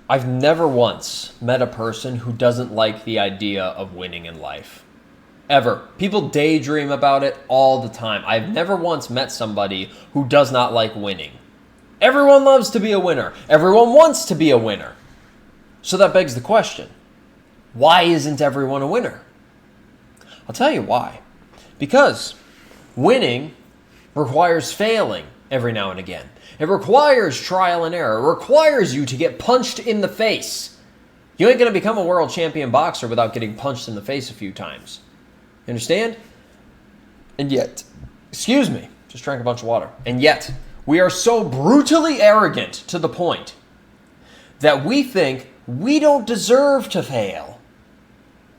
I've never once met a person who doesn't like the idea of winning in life. Ever. People daydream about it all the time. I've never once met somebody who does not like winning. Everyone loves to be a winner. Everyone wants to be a winner. So that begs the question, why isn't everyone a winner? I'll tell you why. Because winning requires failing every now and again. It requires trial and error. It requires you to get punched in the face. You ain't going to become a world champion boxer without getting punched in the face a few times. You understand? And yet, just drank a bunch of water. And yet, we are so brutally arrogant to the point that we think we don't deserve to fail.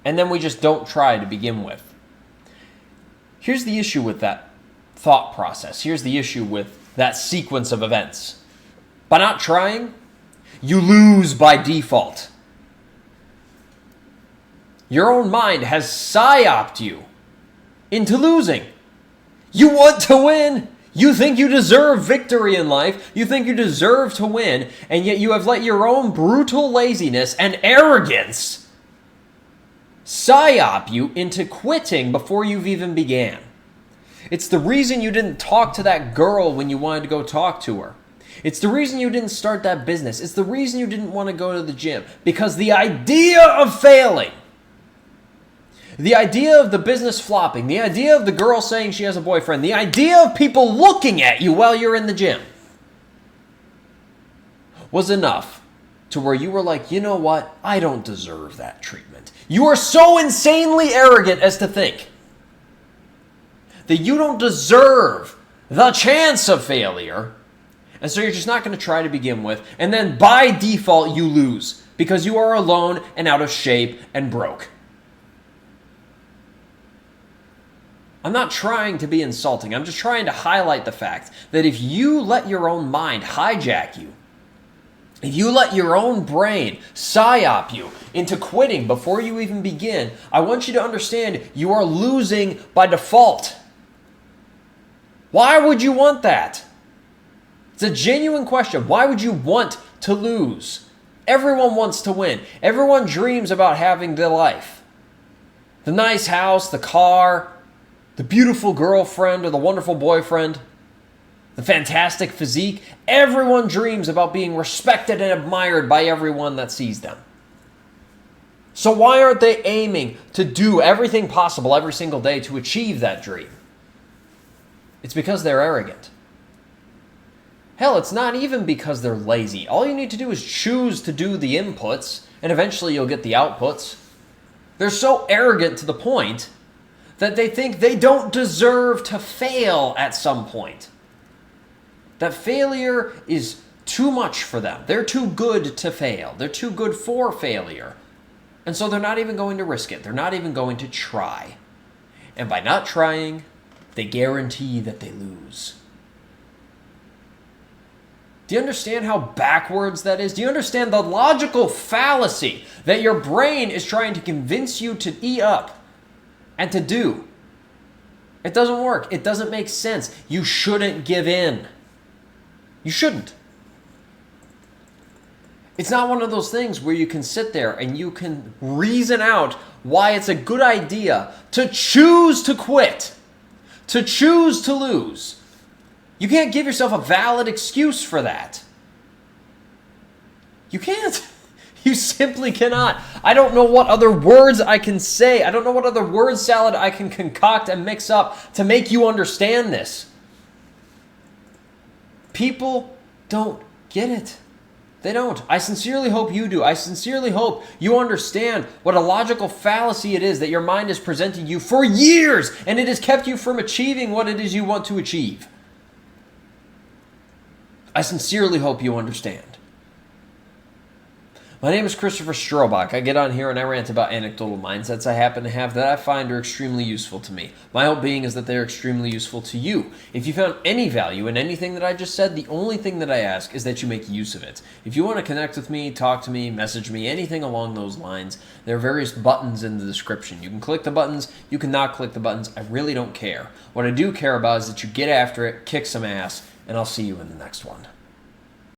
And then we just don't try to begin with. Here's the issue with that thought process. Here's the issue with that sequence of events. By not trying, you lose by default. Your own mind has psyoped you into losing. You want to win. You think you deserve victory in life. You think you deserve to win. And yet you have let your own brutal laziness and arrogance psyop you into quitting before you've even began. It's the reason you didn't talk to that girl when you wanted to go talk to her. It's the reason you didn't start that business. It's the reason you didn't want to go to the gym. Because the idea of failing, the idea of the business flopping, the idea of the girl saying she has a boyfriend, the idea of people looking at you while you're in the gym was enough to where you were like, you know what? I don't deserve that treatment. You are so insanely arrogant as to think that you don't deserve the chance of failure. And so you're just not going to try to begin with. And then by default, you lose because you are alone and out of shape and broke. I'm not trying to be insulting. I'm just trying to highlight the fact that if you let your own mind hijack you, if you let your own brain psyop you into quitting before you even begin, I want you to understand you are losing by default. Why would you want that? It's a genuine question. Why would you want to lose? Everyone wants to win. Everyone dreams about having the life. The nice house, the car, the beautiful girlfriend or the wonderful boyfriend, the fantastic physique. Everyone dreams about being respected and admired by everyone that sees them. So why aren't they aiming to do everything possible every single day to achieve that dream? It's because they're arrogant. Hell, it's not even because they're lazy. All you need to do is choose to do the inputs, and eventually you'll get the outputs. They're so arrogant to the point that they think they don't deserve to fail at some point. That failure is too much for them. They're too good to fail. They're too good for failure. And so they're not even going to risk it. They're not even going to try. And by not trying, they guarantee that they lose. Do you understand how backwards that is? Do you understand the logical fallacy that your brain is trying to convince you to eat up and to do? It doesn't work. It doesn't make sense. You shouldn't give in. You shouldn't. It's not one of those things where you can sit there and you can reason out why it's a good idea to choose to quit, to choose to lose. You can't give yourself a valid excuse for that. You can't. You simply cannot. I don't know what other words I can say. I don't know what other word salad I can concoct and mix up to make you understand this. People don't get it. They don't. I sincerely hope you do. I sincerely hope you understand what a logical fallacy it is that your mind has presented you for years, and it has kept you from achieving what it is you want to achieve. I sincerely hope you understand. My name is Christopher Strobach. I get on here and I rant about anecdotal mindsets I happen to have that I find are extremely useful to me. My hope being is that they're extremely useful to you. If you found any value in anything that I just said, the only thing that I ask is that you make use of it. If you want to connect with me, talk to me, message me, anything along those lines, there are various buttons in the description. You can click the buttons, you can not click the buttons. I really don't care. What I do care about is that you get after it, kick some ass, and I'll see you in the next one.